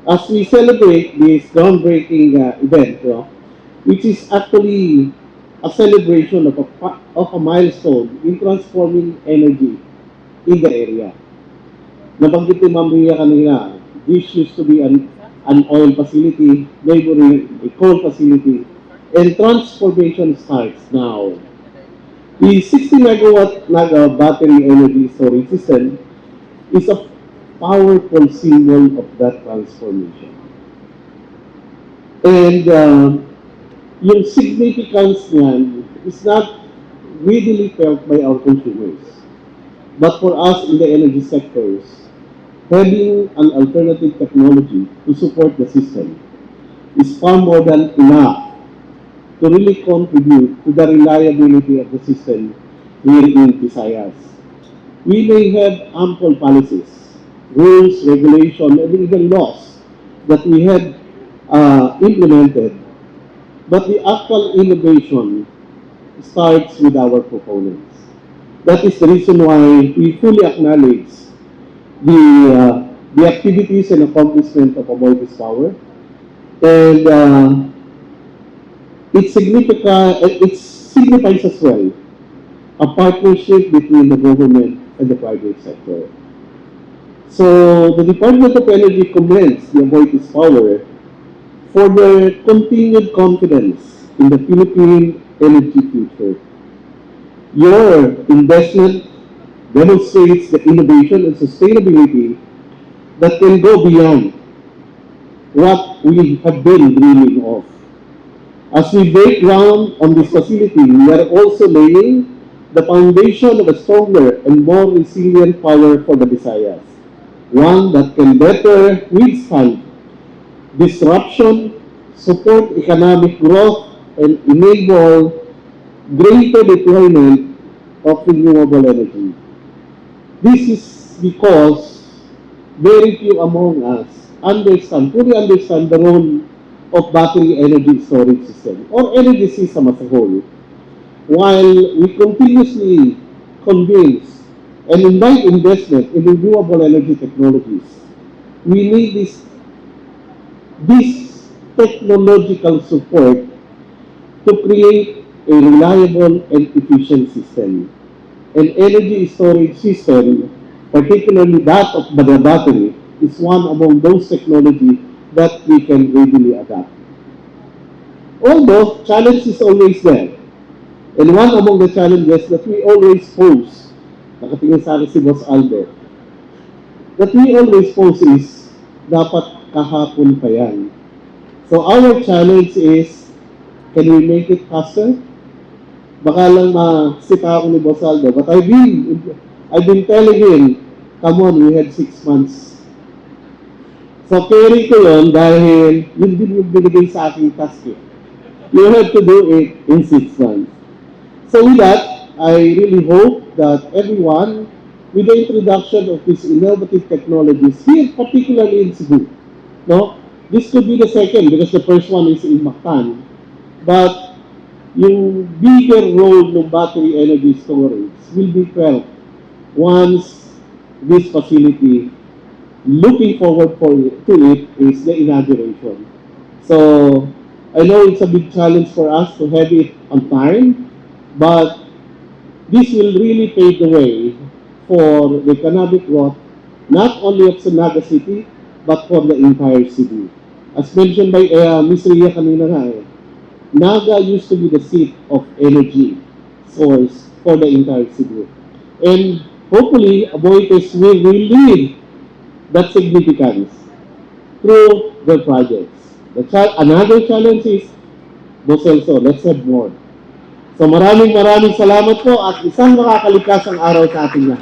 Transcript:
as we celebrate this groundbreaking event, which is actually a celebration of a milestone in transforming energy in the area. Nabanggit ni Ma'am Ria kanina, this used to be an oil facility, neighboring a coal facility, and transformation starts now. The 60 megawatt Naga battery energy storage system is a powerful symbol of that transformation. And yung significance niyan is not readily felt by our consumers. But for us in the energy sectors, having an alternative technology to support the system is far more than enough to really contribute to the reliability of the system here in Visayas. We may have ample policies, rules, regulation, and even laws that we have implemented, but the actual innovation starts with our proponents. That is the reason why we fully acknowledge the activities and accomplishment of AboitizPower, and it signifies as well a partnership between the government and the private sector. So the Department of Energy commends the AboitizPower for their continued confidence in the Philippine energy future. Your investment demonstrates the innovation and sustainability that can go beyond what we have been dreaming of. As we break ground on this facility, we are also laying the foundation of a stronger and more resilient power for the Visayas, one that can better withstand disruption, support economic growth, and enable greater deployment of renewable energy. This is because very few among us fully understand the role of battery energy storage system or energy system as a whole. While we continuously convince and invite investment in renewable energy technologies, we need this technological support to create a reliable and efficient system. An energy storage system, particularly that of the battery, is one among those technologies that we can readily adapt. Although, challenge is always there. And one among the challenges that we always pose, nakatingin sa akin si Boss Albert, that we always pose is, dapat kahapon pa yan. So our challenge is, can we make it faster? Baka lang masita ako ni Boss Aldo, but I've been telling him, come on, we had 6 months. So, carry ko yun dahil yun din yung binigay sa aking task. You have to do it in 6 months. So, with that, I really hope that everyone, with the introduction of these innovative technologies, here particularly in Cebu, this could be the second because the first one is in Mactan. But yung bigger role ng battery energy storage will be felt once this facility, looking forward to it, is the inauguration. So, I know it's a big challenge for us to have it on time, but this will really pave the way for the economic growth, not only of Naga City, but for the entire city. As mentioned by Ms. Ria kanina nga, Naga used to be the seat of energy source for the entire city. And hopefully, Aboitiz will lead that significance through their projects. Another challenge is, Boselso, let's have more. So maraming salamat po at isang makakalikasang araw sa ating lahat.